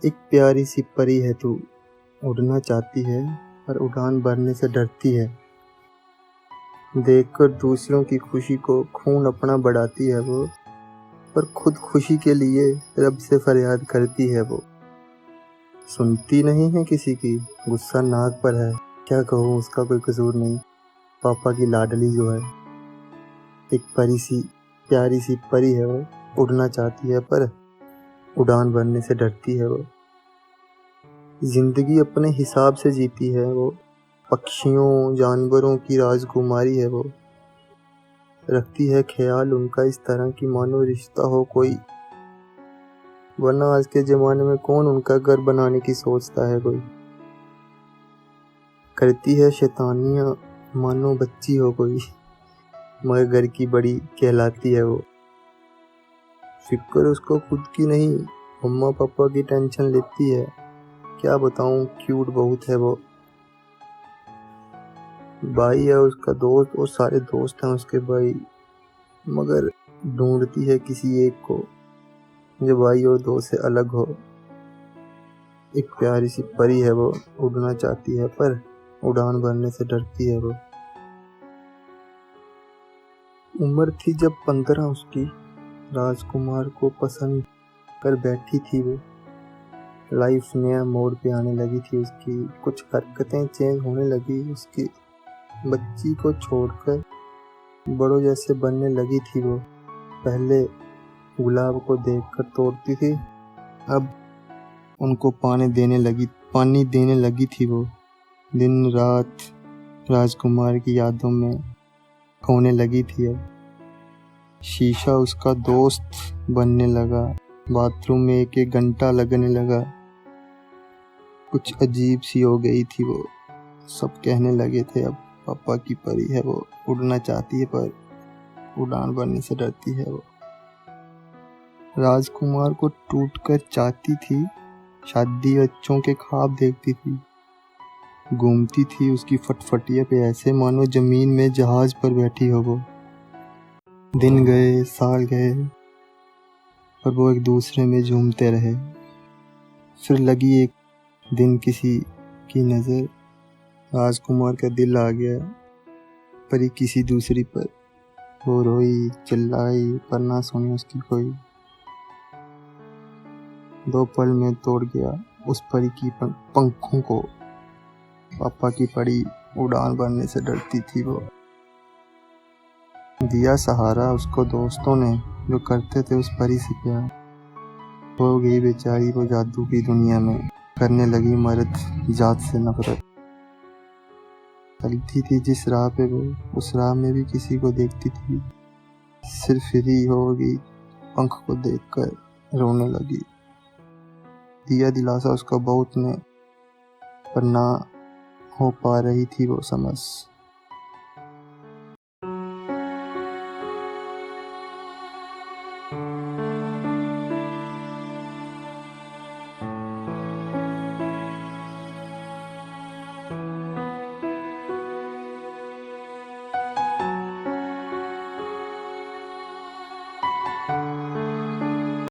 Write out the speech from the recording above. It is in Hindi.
एक प्यारी सी परी है तू, उड़ना चाहती है पर उड़ान भरने से डरती है। देखकर दूसरों की खुशी को खून अपना बढ़ाती है वो, पर खुद खुशी के लिए रब से फरियाद करती है वो। सुनती नहीं है किसी की, गुस्सा नाक पर है, क्या कहूँ उसका कोई कसूर नहीं, पापा की लाडली जो है। एक प्यारी सी परी है वो, उड़ना चाहती है पर उड़ान भरने से डरती है वो। जिंदगी अपने हिसाब से जीती है वो, पक्षियों जानवरों की राजकुमारी है वो। रखती है ख्याल उनका इस तरह की मानो रिश्ता हो कोई, वरना आज के ज़माने में कौन उनका घर बनाने की सोचता है कोई। करती है शैतानियाँ मानो बच्ची हो कोई, मगर घर की बड़ी कहलाती है वो। फिक्र उसको खुद की नहीं, मम्मा पापा की टेंशन लेती है। क्या बताऊँ, क्यूट बहुत है वो। भाई है उसका दोस्त और सारे दोस्त हैं उसके भाई, मगर ढूंढती है किसी एक को जो भाई और दोस्त से अलग हो। एक प्यारी सी परी है वो, उड़ना चाहती है पर उड़ान भरने से डरती है वो। उम्र थी जब 15 उसकी, राजकुमार को पसंद कर बैठी थी वो। लाइफ नया मोड़ पे आने लगी थी उसकी, कुछ हरकतें चेंज होने लगी उसकी। बच्ची को छोड़कर बड़ों जैसे बनने लगी थी वो। पहले गुलाब को देखकर तोड़ती थी, अब उनको पानी देने लगी थी वो। दिन रात राजकुमार की यादों में खोने लगी थी अब। शीशा उसका दोस्त बनने लगा, बाथरूम में एक एक घंटा लगने लगा। कुछ अजीब सी हो गई थी वो, सब कहने लगे थे अब पापा की परी है वो, उड़ना चाहती है पर उड़ान भरने से डरती है वो। राजकुमार को टूटकर चाहती थी, शादी बच्चों के ख्वाब देखती थी। घूमती थी उसकी फटफटिया पे ऐसे मानो जमीन में जहाज पर बैठी हो वो। दिन गए साल गए पर वो एक दूसरे में झूमते रहे। फिर लगी एक दिन किसी की नज़र, राजकुमार का दिल आ गया परी किसी दूसरी पर। वो रोई चिल्लाई पर ना सुनी उसकी कोई। 2 पल में तोड़ गया उस परी की पंखों को, पापा की परी उड़ान भरने से डरती थी वो। दिया सहारा उसको दोस्तों ने जो करते थे उस परी से प्यार। हो गई बेचारी वो जादू की दुनिया में, करने लगी मर्द जात से नफरत। चलती थी जिस राह पे वो, उस राह में भी किसी को देखती थी, सिर्फ फ्री होगी पंख को देखकर रोने लगी। दिया दिलासा उसका बहुत ने, पर ना हो पा रही थी वो समझ।